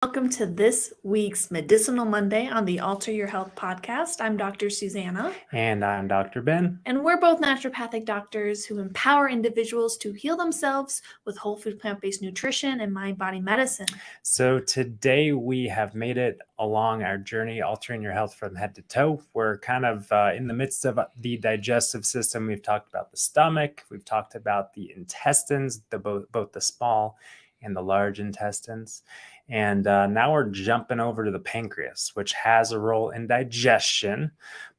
Welcome to this week's Medicinal Monday on the Alter Your Health podcast. I'm Dr. Susanna. And I'm Dr. Ben. And we're both naturopathic doctors who empower individuals to heal themselves with whole food plant-based nutrition and mind-body medicine. So today we have made it along our journey, altering your health from head to toe. We're kind of in the midst of the digestive system. We've talked about the stomach. We've talked about the intestines, both the small and the large intestines. And now we're jumping over to the pancreas, which has a role in digestion,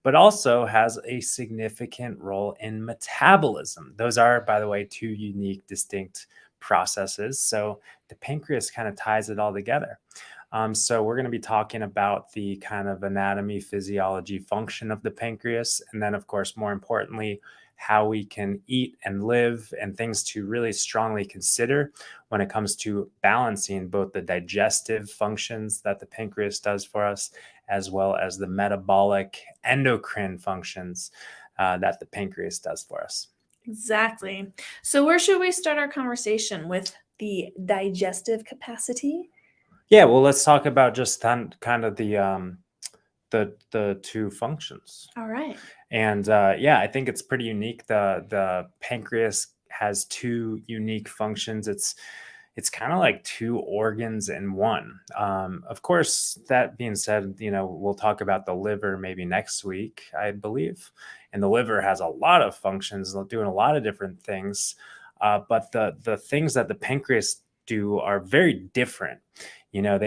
but also has a significant role in metabolism. Those are, by the way, two unique, distinct processes. So the pancreas kind of ties it all together. So we're going to be talking about the kind of anatomy, physiology, function of the pancreas, and then, of course, more importantly, how we can eat and live and things to really strongly consider when it comes to balancing both the digestive functions that the pancreas does for us, as well as the metabolic endocrine functions that the pancreas does for us. Exactly. So where should we start our conversation? With the digestive capacity? Yeah, well, let's talk about just kind of the two functions. All right. And I think it's pretty unique. The pancreas has two unique functions. It's kind of like two organs in one. Of course, that being said, we'll talk about the liver maybe next week, I believe. And the liver has a lot of functions, doing a lot of different things. But the things that the pancreas do are very different. They are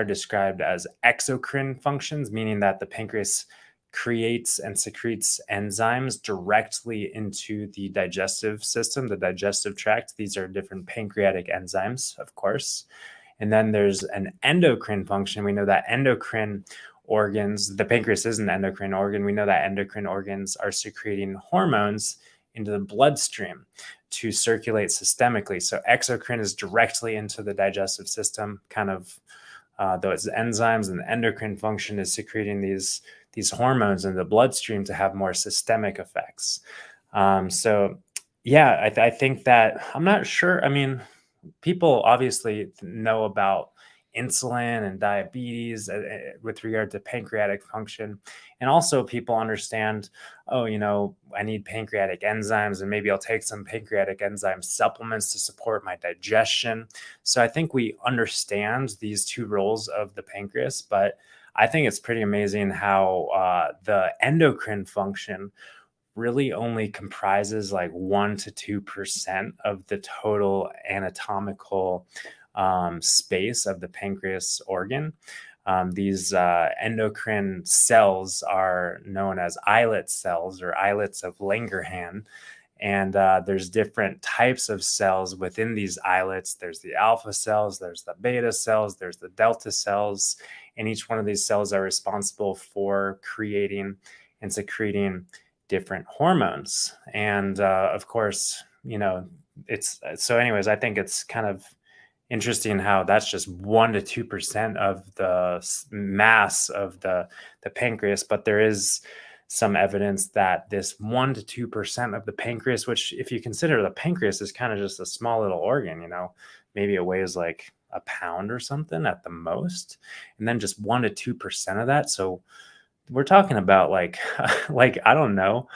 described as exocrine functions, meaning that the pancreas creates and secretes enzymes directly into the digestive system, the digestive tract. These are different pancreatic enzymes, of course. And then there's an endocrine function. We know that endocrine organs, the pancreas is an endocrine organ. We know that endocrine organs are secreting hormones into the bloodstream to circulate systemically. So exocrine is directly into the digestive system, kind of those enzymes, and the endocrine function is secreting these hormones in the bloodstream to have more systemic effects. I think that, I'm not sure. I mean, people obviously know about insulin and diabetes with regard to pancreatic function. And also people understand, I need pancreatic enzymes and maybe I'll take some pancreatic enzyme supplements to support my digestion. So I think we understand these two roles of the pancreas, but I think it's pretty amazing how the endocrine function really only comprises like 1 to 2% of the total anatomical space of the pancreas organ. These endocrine cells are known as islet cells or islets of Langerhans. And there's different types of cells within these islets. There's the alpha cells, there's the beta cells, there's the delta cells. And each one of these cells are responsible for creating and secreting different hormones. And of course, I think it's kind of interesting how that's just 1 to 2% of the mass of the pancreas, but there is some evidence that this 1 to 2% of the pancreas, which if you consider the pancreas is kind of just a small little organ, maybe it weighs like a pound or something at the most, and then just 1 to 2% of that. So we're talking about like I don't know,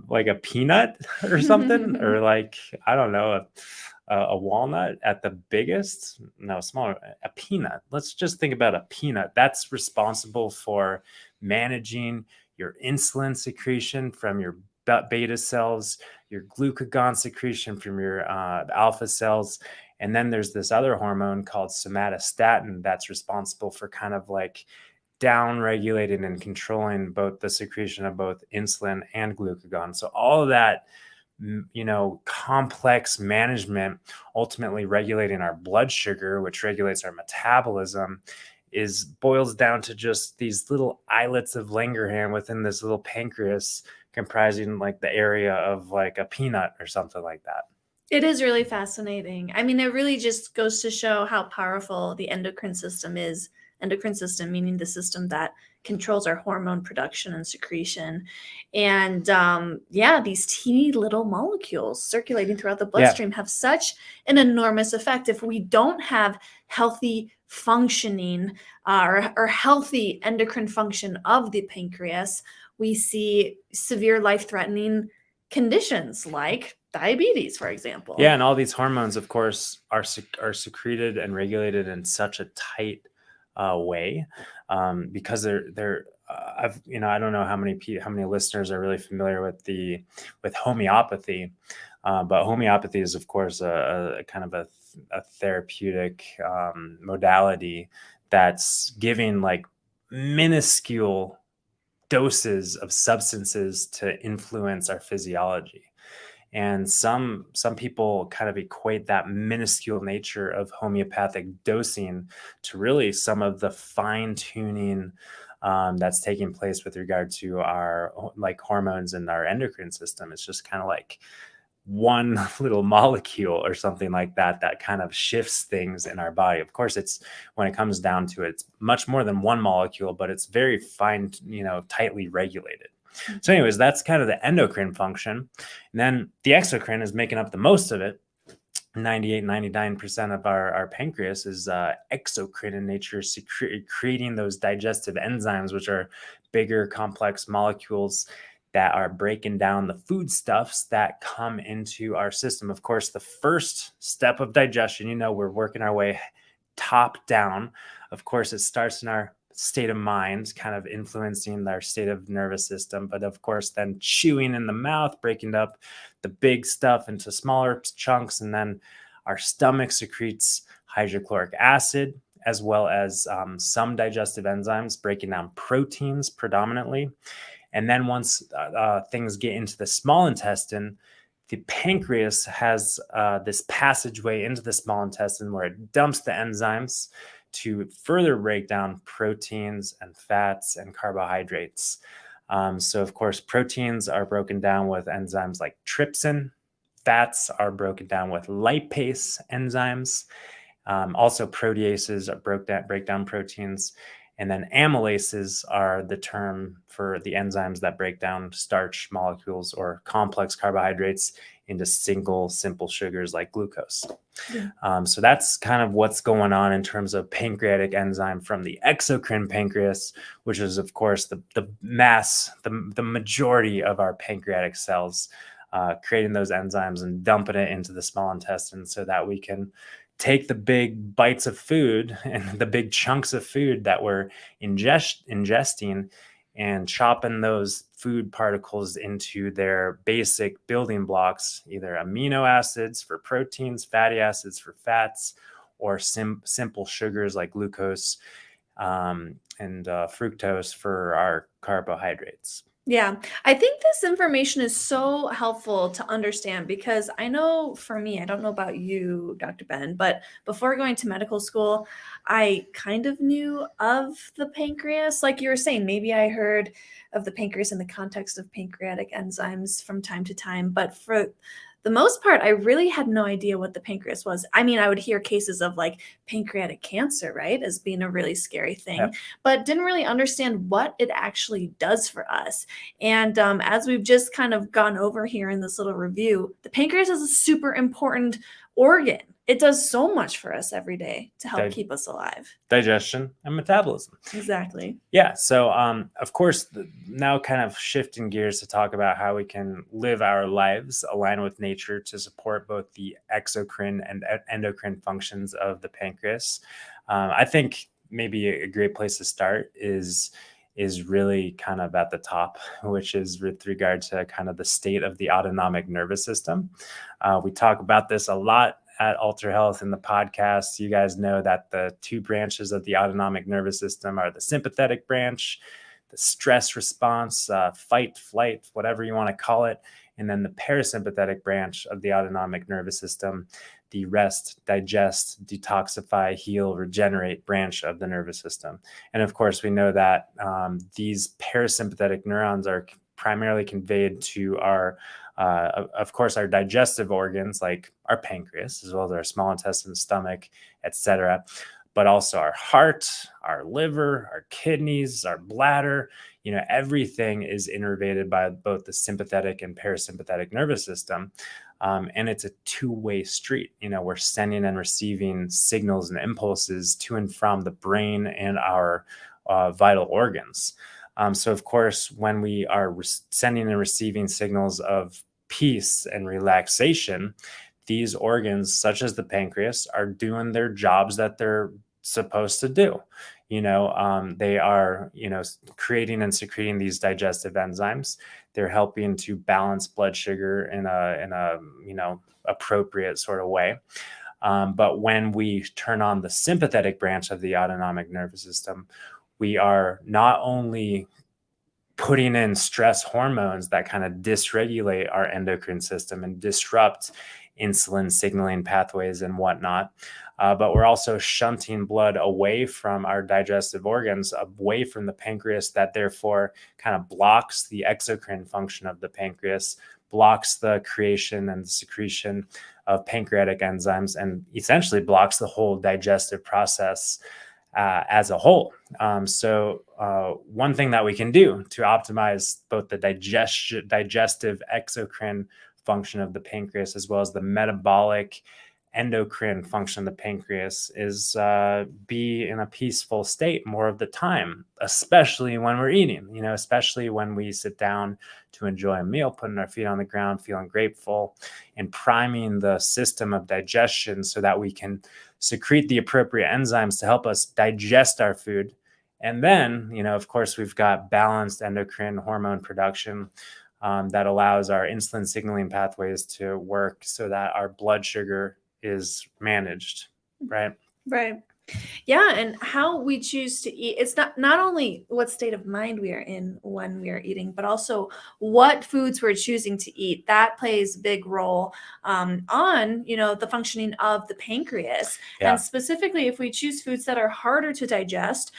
like a peanut or something, or like, I don't know, a walnut at the biggest. No, smaller, a peanut. Let's just think about a peanut. That's responsible for managing your insulin secretion from your beta cells, your glucagon secretion from your alpha cells. And then there's this other hormone called somatostatin that's responsible for kind of like down regulating and controlling both the secretion of both insulin and glucagon. So all of that, complex management, ultimately regulating our blood sugar, which regulates our metabolism, boils down to just these little islets of Langerhans within this little pancreas, comprising like the area of like a peanut or something like that. It is really fascinating. I mean, it really just goes to show how powerful the endocrine system is endocrine system, meaning the system that controls our hormone production and secretion. And these teeny little molecules circulating throughout the bloodstream have such an enormous effect. If we don't have healthy functioning or healthy endocrine function of the pancreas, we see severe life-threatening conditions like diabetes, for example. Yeah, and all these hormones, of course, are secreted and regulated in such a tight way because they're I don't know how many listeners are really familiar with homeopathy, but homeopathy is, of course, a kind of a therapeutic modality that's giving like minuscule doses of substances to influence our physiology. And some people kind of equate that minuscule nature of homeopathic dosing to really some of the fine tuning that's taking place with regard to our like hormones in our endocrine system. It's just kind of like one little molecule or something like that kind of shifts things in our body. Of course, it's when it comes down to it, it's much more than one molecule, but it's very fine, tightly regulated. So anyways, that's kind of the endocrine function. And then the exocrine is making up the most of it. 99% of our pancreas is exocrine in nature, creating those digestive enzymes, which are bigger, complex molecules that are breaking down the foodstuffs that come into our system. Of course, the first step of digestion, we're working our way top down. Of course, it starts in our state of mind, kind of influencing our state of nervous system. But of course, then chewing in the mouth, breaking up the big stuff into smaller chunks. And then our stomach secretes hydrochloric acid, as well as some digestive enzymes, breaking down proteins predominantly. And then once things get into the small intestine, the pancreas has this passageway into the small intestine where it dumps the enzymes to further break down proteins and fats and carbohydrates. So of course, proteins are broken down with enzymes like trypsin. Fats are broken down with lipase enzymes. Also, proteases break down proteins. And then amylases are the term for the enzymes that break down starch molecules or complex carbohydrates into simple sugars like glucose. Yeah. So that's kind of what's going on in terms of pancreatic enzyme from the exocrine pancreas, which is, of course, the majority of our pancreatic cells, creating those enzymes and dumping it into the small intestine so that we can take the big bites of food and the big chunks of food that we're ingesting and chopping those food particles into their basic building blocks, either amino acids for proteins, fatty acids for fats, or simple sugars like glucose and fructose for our carbohydrates. Yeah, I think this information is so helpful to understand because I know for me, I don't know about you, Dr. Ben, but before going to medical school, I kind of knew of the pancreas. Like you were saying, maybe I heard of the pancreas in the context of pancreatic enzymes from time to time, but for the most part, I really had no idea what the pancreas was. I mean, I would hear cases of like pancreatic cancer, right, as being a really scary thing, Yep. but didn't really understand what it actually does for us. And as we've just kind of gone over here in this little review, the pancreas is a super important organ. It does so much for us every day to help keep us alive. Digestion and metabolism. Exactly. Yeah. So, of course, now kind of shifting gears to talk about how we can live our lives aligned with nature to support both the exocrine and endocrine functions of the pancreas. I think maybe a great place to start is really kind of at the top, which is with regard to kind of the state of the autonomic nervous system. We talk about this a lot at Alter Health in the podcast. You guys know that the two branches of the autonomic nervous system are the sympathetic branch, the stress response, fight, flight, whatever you want to call it, and then the parasympathetic branch of the autonomic nervous system, the rest, digest, detoxify, heal, regenerate branch of the nervous system. And of course, we know that these parasympathetic neurons are primarily conveyed to our digestive organs like our pancreas, as well as our small intestine, stomach, etc. but also our heart, our liver, our kidneys, our bladder. Everything is innervated by both the sympathetic and parasympathetic nervous system. And it's a two-way street. We're sending and receiving signals and impulses to and from the brain and our vital organs. So, of course, when we are sending and receiving signals of peace and relaxation, these organs, such as the pancreas, are doing their jobs that they're supposed to do. They are, creating and secreting these digestive enzymes. They're helping to balance blood sugar in a appropriate sort of way. But when we turn on the sympathetic branch of the autonomic nervous system, we are not only putting in stress hormones that kind of dysregulate our endocrine system and disrupt insulin signaling pathways and whatnot, but we're also shunting blood away from our digestive organs, away from the pancreas, that therefore kind of blocks the exocrine function of the pancreas, blocks the creation and the secretion of pancreatic enzymes, and essentially blocks the whole digestive process as a whole. So one thing that we can do to optimize both the digestive exocrine function of the pancreas as well as the metabolic endocrine function of the pancreas is be in a peaceful state more of the time, especially when we're eating, especially when we sit down to enjoy a meal, putting our feet on the ground, feeling grateful, and priming the system of digestion so that we can secrete the appropriate enzymes to help us digest our food. And then, of course, we've got balanced endocrine hormone production that allows our insulin signaling pathways to work so that our blood sugar is managed, right? Right. Yeah, and how we choose to eat, it's not only what state of mind we are in when we are eating, but also what foods we're choosing to eat. That plays a big role on, the functioning of the pancreas. Yeah. And specifically, if we choose foods that are harder to digest,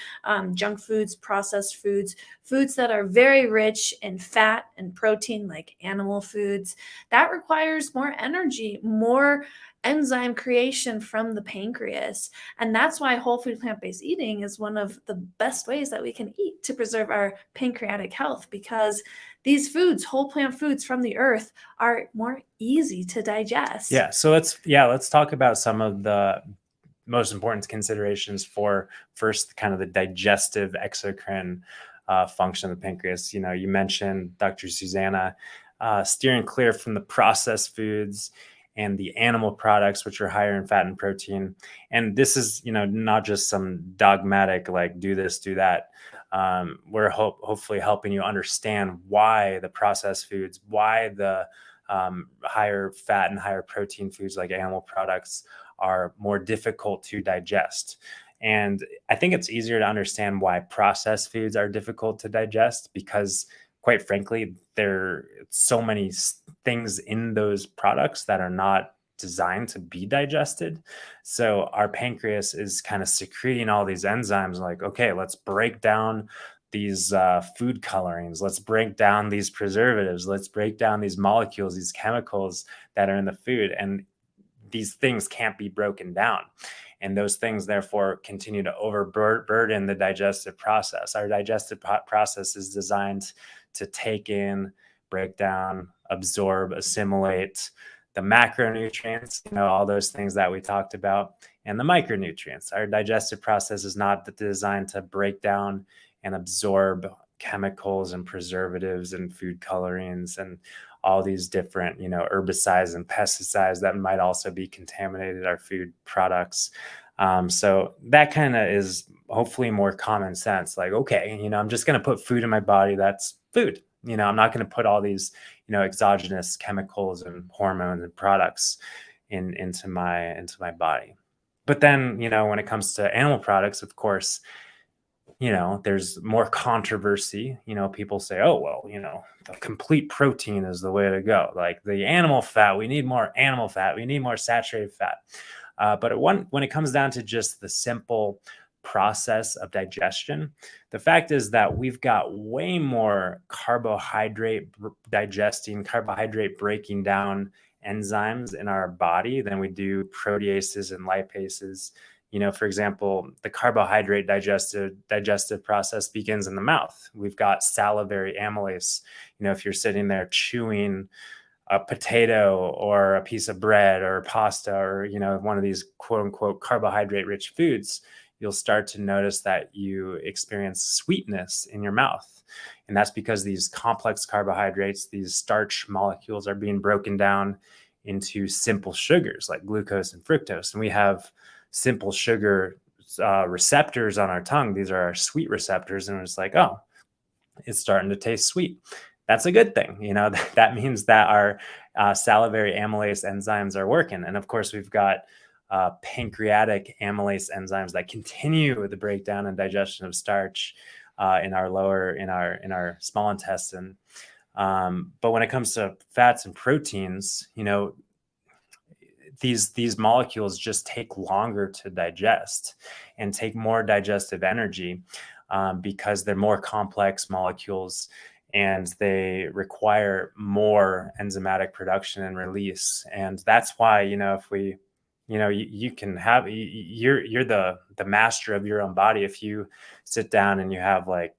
junk foods, processed foods, foods that are very rich in fat and protein, like animal foods, that requires more energy, more enzyme creation from the pancreas. And that's why whole food plant-based eating is one of the best ways that we can eat to preserve our pancreatic health, because these foods, whole plant foods from the earth, are more easy to digest. Yeah. So let's talk about some of the most important considerations for first kind of the digestive exocrine function of the pancreas. You mentioned, Dr. Susanna, steering clear from the processed foods and the animal products, which are higher in fat and protein. And this is, not just some dogmatic, like do this, do that. We're hopefully helping you understand why the processed foods, why the higher fat and higher protein foods like animal products are more difficult to digest. And I think it's easier to understand why processed foods are difficult to digest because, quite frankly, there are so many things in those products that are not designed to be digested. So our pancreas is kind of secreting all these enzymes like, okay, let's break down these food colorings. Let's break down these preservatives. Let's break down these molecules, these chemicals that are in the food. And these things can't be broken down. And those things, therefore, continue to overburden the digestive process. Our digestive process is designed to take in, break down, absorb, assimilate the macronutrients, all those things that we talked about, and the micronutrients. Our digestive process is not designed to break down and absorb chemicals and preservatives and food colorings and all these different, herbicides and pesticides that might also be contaminated our food products. So that kind of is hopefully more common sense. Like, okay, I'm just going to put food in my body. That's food. I'm not going to put all these, exogenous chemicals and hormones and products into my body. But then, when it comes to animal products, of course, there's more controversy. People say, oh, well, the complete protein is the way to go. Like the animal fat, we need more animal fat. We need more saturated fat. But when it comes down to just the simple process of digestion, the fact is that we've got way more carbohydrate breaking down enzymes in our body than we do proteases and lipases For example, the carbohydrate digestive process begins in the mouth. We've got salivary amylase. If you're sitting there chewing a potato or a piece of bread or pasta or, one of these quote unquote carbohydrate rich foods, you'll start to notice that you experience sweetness in your mouth. And that's because these complex carbohydrates, these starch molecules, are being broken down into simple sugars like glucose and fructose. And we have simple sugar receptors on our tongue. These are our sweet receptors. And it's like, oh, it's starting to taste sweet. That's a good thing. That means that our salivary amylase enzymes are working. And of course, we've got pancreatic amylase enzymes that continue the breakdown and digestion of starch in our small intestine. But when it comes to fats and proteins, these molecules just take longer to digest and take more digestive energy because they're more complex molecules and they require more enzymatic production and release. And that's why, if we, you can have, you're the master of your own body. If you sit down and you have a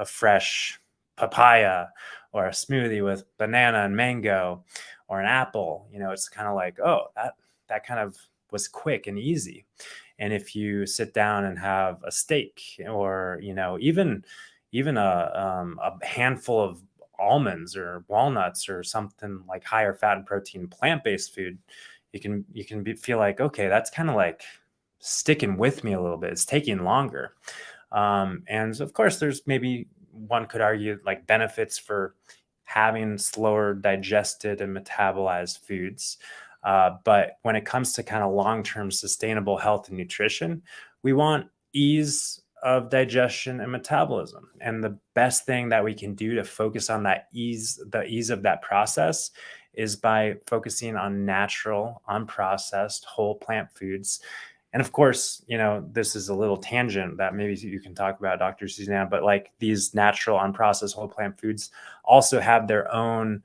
fresh papaya or a smoothie with banana and mango or an apple, it's kind of like, oh, that kind of was quick and easy. And if you sit down and have a steak or, even a handful of almonds or walnuts or something like higher fat and protein plant-based food, you can feel like, okay, that's kind of like sticking with me a little bit. It's taking longer. And of course, there's maybe one could argue like benefits for having slower digested and metabolized foods. But when it comes to kind of long-term sustainable health and nutrition, we want ease of digestion and metabolism. And the best thing that we can do to focus on the ease of that process is by focusing on natural, unprocessed, whole plant foods. And of course, this is a little tangent that maybe you can talk about, Dr. Suzanne, but like these natural, unprocessed whole plant foods also have their own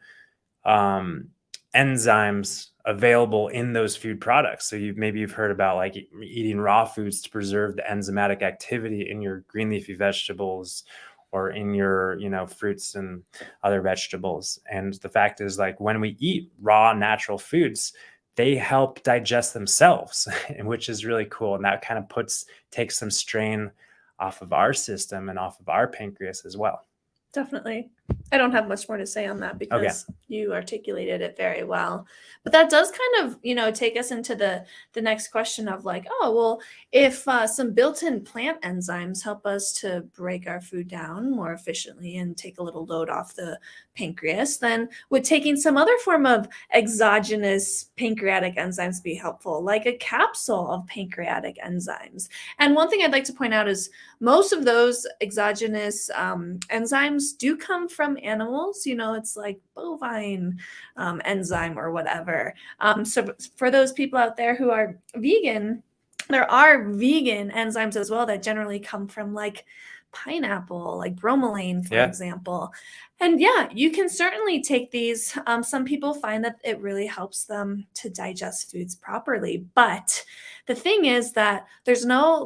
enzymes available in those food products. So you've heard about like eating raw foods to preserve the enzymatic activity in your green leafy vegetables or in your, fruits and other vegetables. And the fact is, like, when we eat raw natural foods, they help digest themselves, which is really cool. And that kind of takes some strain off of our system and off of our pancreas as well. Definitely. I don't have much more to say on that because you articulated it very well. But that does kind of, take us into the next question of like, oh, well, if some built-in plant enzymes help us to break our food down more efficiently and take a little load off the pancreas, then would taking some other form of exogenous pancreatic enzymes be helpful, like a capsule of pancreatic enzymes? And one thing I'd like to point out is most of those exogenous enzymes do come from animals. It's like bovine enzyme or whatever. So for those people out there who are vegan, there are vegan enzymes as well that generally come from like pineapple, like bromelain, for example. And you can certainly take these. Some people find that it really helps them to digest foods properly. But the thing is that there's no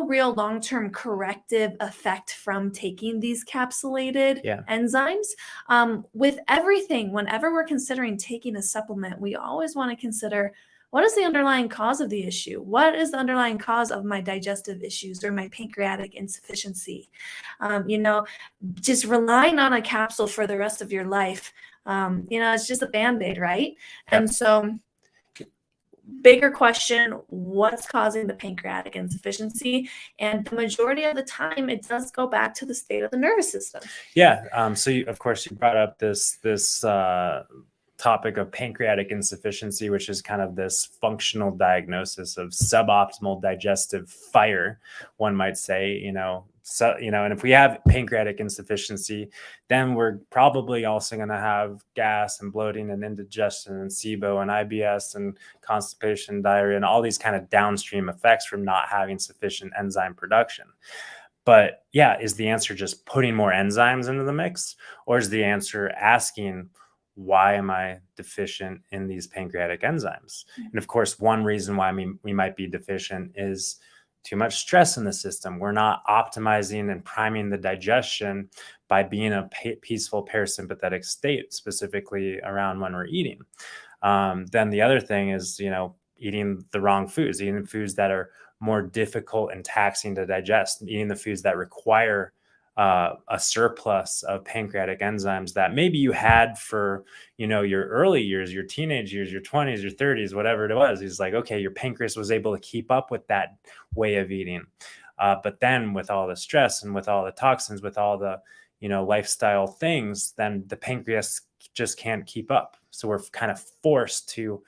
real long-term corrective effect from taking these capsulated enzymes. With everything, whenever we're considering taking a supplement, we always want to consider, what is the underlying cause of the issue? What is the underlying cause of my digestive issues or my pancreatic insufficiency? Just relying on a capsule for the rest of your life, it's just a Band-Aid, right? And so bigger question, what's causing the pancreatic insufficiency? And the majority of the time, it does go back to the state of the nervous system. So of course you brought up this topic of pancreatic insufficiency, which is kind of this functional diagnosis of suboptimal digestive fire, one might say. And if we have pancreatic insufficiency, then we're probably also going to have gas and bloating and indigestion and SIBO and IBS and constipation, diarrhea, and all these kind of downstream effects from not having sufficient enzyme production. But is the answer just putting more enzymes into the mix, or is the answer asking, why am I deficient in these pancreatic enzymes? And of course, one reason why we might be deficient is too much stress in the system. We're not optimizing and priming the digestion by being a peaceful parasympathetic state, specifically around when we're eating. Then the other thing is, eating the wrong foods, eating foods that are more difficult and taxing to digest, eating the foods that require a surplus of pancreatic enzymes that maybe you had for, your early years, your teenage years, your 20s, your 30s, whatever it was. He's like, okay, your pancreas was able to keep up with that way of eating. But then with all the stress and with all the toxins, with all the, lifestyle things, then the pancreas just can't keep up. So we're kind of forced to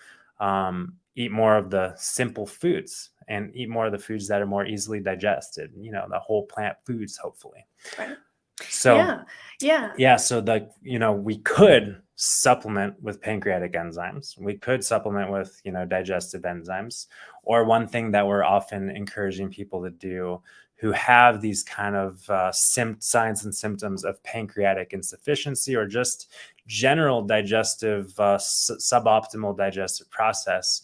eat more of the simple foods and eat more of the foods that are more easily digested, the whole plant foods, hopefully. Right. So, yeah. So we could supplement with pancreatic enzymes. We could supplement with, digestive enzymes. Or one thing that we're often encouraging people to do who have these kind of signs and symptoms of pancreatic insufficiency or just general digestive, suboptimal digestive process,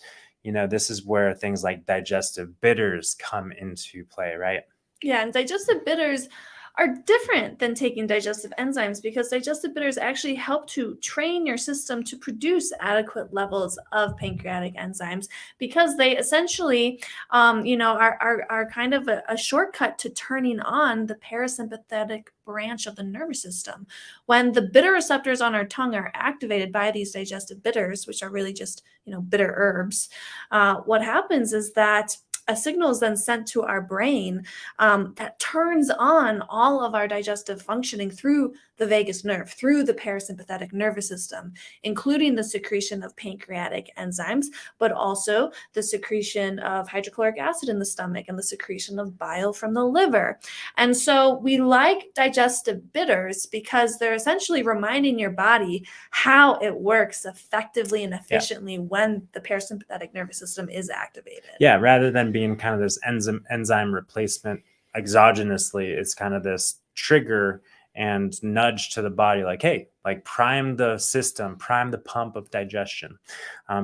this is where things like digestive bitters come into play, right? Yeah, and digestive bitters are different than taking digestive enzymes because digestive bitters actually help to train your system to produce adequate levels of pancreatic enzymes because they essentially, are kind of a shortcut to turning on the parasympathetic branch of the nervous system. When the bitter receptors on our tongue are activated by these digestive bitters, which are really just, bitter herbs, what happens is that a signal is then sent to our brain that turns on all of our digestive functioning through the vagus nerve, through the parasympathetic nervous system, including the secretion of pancreatic enzymes, but also the secretion of hydrochloric acid in the stomach and the secretion of bile from the liver. And so we like digestive bitters because they're essentially reminding your body how it works effectively and efficiently when the parasympathetic nervous system is activated. Yeah, rather than being kind of this enzyme replacement exogenously, it's kind of this trigger and nudge to the body, like, hey, like prime the system, prime the pump of digestion.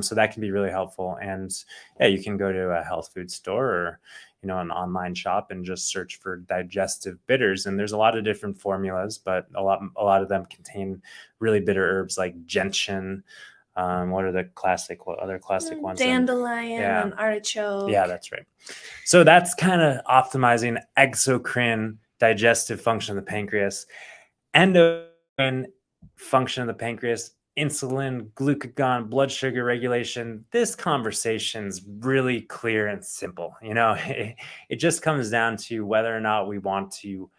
So that can be really helpful. And yeah, you can go to a health food store or, an online shop and just search for digestive bitters. And there's a lot of different formulas, but a lot of them contain really bitter herbs like gentian. What are the other classic ones? Dandelion and artichoke. Yeah, that's right. So that's kind of optimizing exocrine digestive function of the pancreas. Endocrine function of the pancreas, insulin, glucagon, blood sugar regulation. This conversation's really clear and simple. It just comes down to whether or not we want to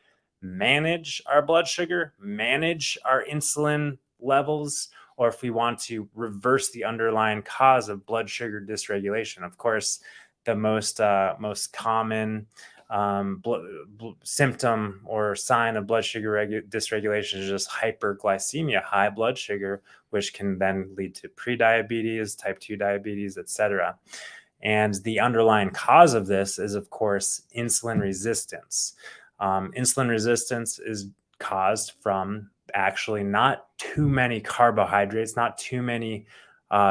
manage our blood sugar, manage our insulin levels, or if we want to reverse the underlying cause of blood sugar dysregulation. Of course, the most common symptom or sign of blood sugar dysregulation is just hyperglycemia, high blood sugar, which can then lead to prediabetes, type 2 diabetes, etc. And the underlying cause of this is, of course, insulin resistance. Insulin resistance is caused from actually not too many carbohydrates, not too many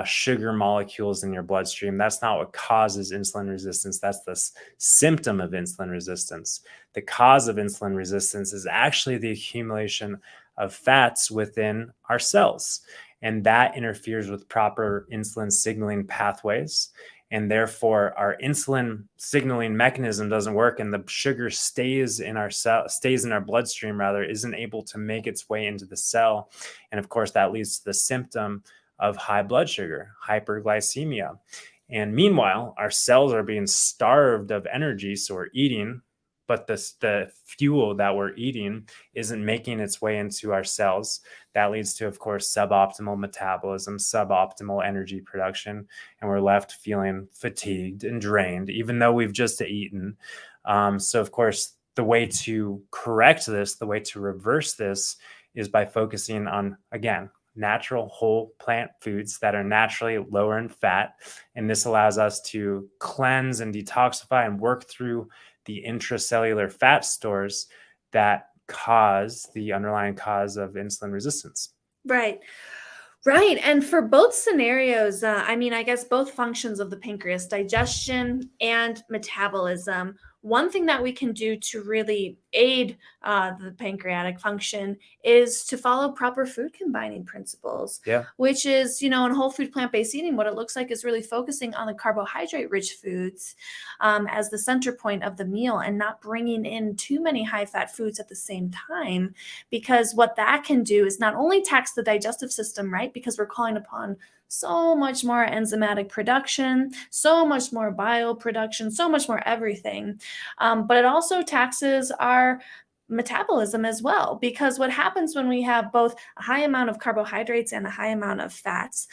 sugar molecules in your bloodstream. That's not what causes insulin resistance. That's the symptom of insulin resistance. The cause of insulin resistance is actually the accumulation of fats within our cells. And that interferes with proper insulin signaling pathways. And therefore, our insulin signaling mechanism doesn't work, and the sugar stays in our bloodstream, isn't able to make its way into the cell. And of course, that leads to the symptom of high blood sugar, hyperglycemia. And meanwhile, our cells are being starved of energy, so we're eating, but the fuel that we're eating isn't making its way into our cells. That leads to, of course, suboptimal metabolism, suboptimal energy production, and we're left feeling fatigued and drained, even though we've just eaten. So, of course, the way to correct this, the way to reverse this is by focusing on, again, natural whole plant foods that are naturally lower in fat. And this allows us to cleanse and detoxify and work through the intracellular fat stores that cause the underlying cause of insulin resistance. Right. Right. And for both scenarios, I guess both functions of the pancreas, digestion and metabolism, one thing that we can do to really aid the pancreatic function is to follow proper food combining principles, Yeah. which is, in whole food plant based eating, what it looks like is really focusing on the carbohydrate rich foods as the center point of the meal and not bringing in too many high fat foods at the same time, because what that can do is not only tax the digestive system, right? Because we're calling upon so much more enzymatic production, so much more bioproduction, so much more everything. But it also taxes our metabolism as well, because what happens when we have both a high amount of carbohydrates and a high amount of fats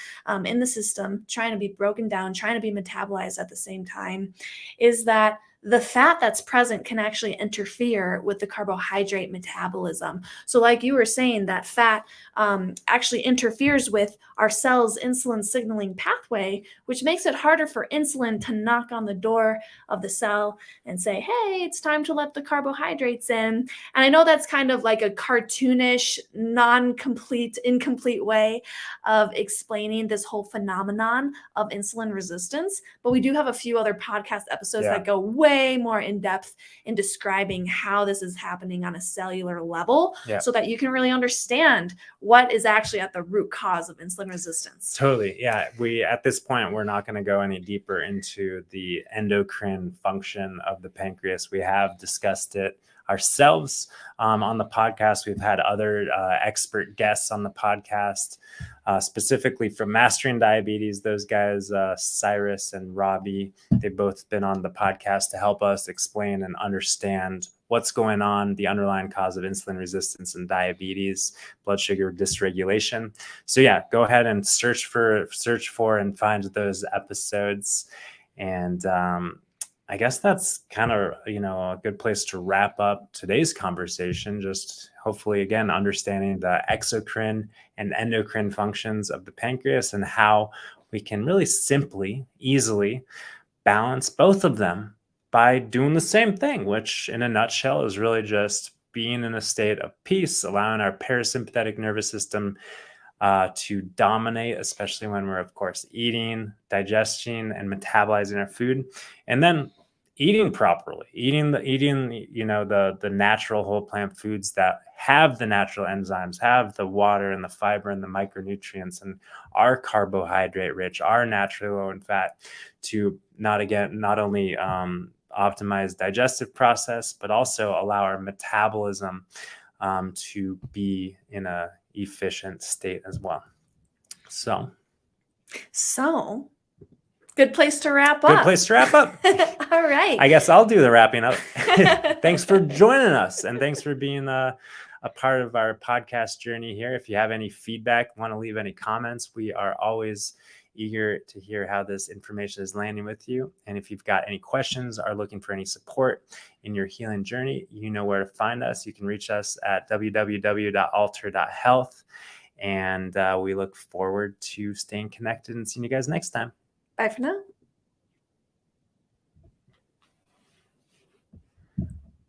in the system trying to be broken down, trying to be metabolized at the same time, is that the fat that's present can actually interfere with the carbohydrate metabolism. So like you were saying, that fat actually interferes with our cell's insulin signaling pathway, which makes it harder for insulin to knock on the door of the cell and say, hey, it's time to let the carbohydrates in. And I know that's kind of like a cartoonish, non-complete, incomplete way of explaining this whole phenomenon of insulin resistance, but we do have a few other podcast episodes that go way more in depth in describing how this is happening on a cellular level, so that you can really understand what is actually at the root cause of insulin resistance. Totally. Yeah. At this point, we're not going to go any deeper into the endocrine function of the pancreas. We have discussed it ourselves on the podcast. We've had other expert guests on the podcast, specifically from Mastering Diabetes. Those guys, Cyrus and Robbie, they've both been on the podcast to help us explain and understand what's going on, the underlying cause of insulin resistance and diabetes, blood sugar dysregulation. So yeah, go ahead and search for and find those episodes. And I guess that's kind of, a good place to wrap up today's conversation. Just hopefully, again, understanding the exocrine and endocrine functions of the pancreas and how we can really simply, easily balance both of them by doing the same thing, which in a nutshell is really just being in a state of peace, allowing our parasympathetic nervous system to dominate, especially when we're, of course, eating, digesting, and metabolizing our food, and then eating properly, eating the natural whole plant foods that have the natural enzymes, have the water and the fiber and the micronutrients, and are carbohydrate rich, are naturally low in fat, to not only optimize digestive process, but also allow our metabolism to be in a efficient state as well. So good place to wrap up. Good place to wrap up. All right. I guess I'll do the wrapping up. Thanks for joining us, and thanks for being a part of our podcast journey here. If you have any feedback, want to leave any comments, we are always eager to hear how this information is landing with you. And if you've got any questions, are looking for any support in your healing journey, you know where to find us. You can reach us at www.alter.health. And we look forward to staying connected and seeing you guys next time. Bye for now.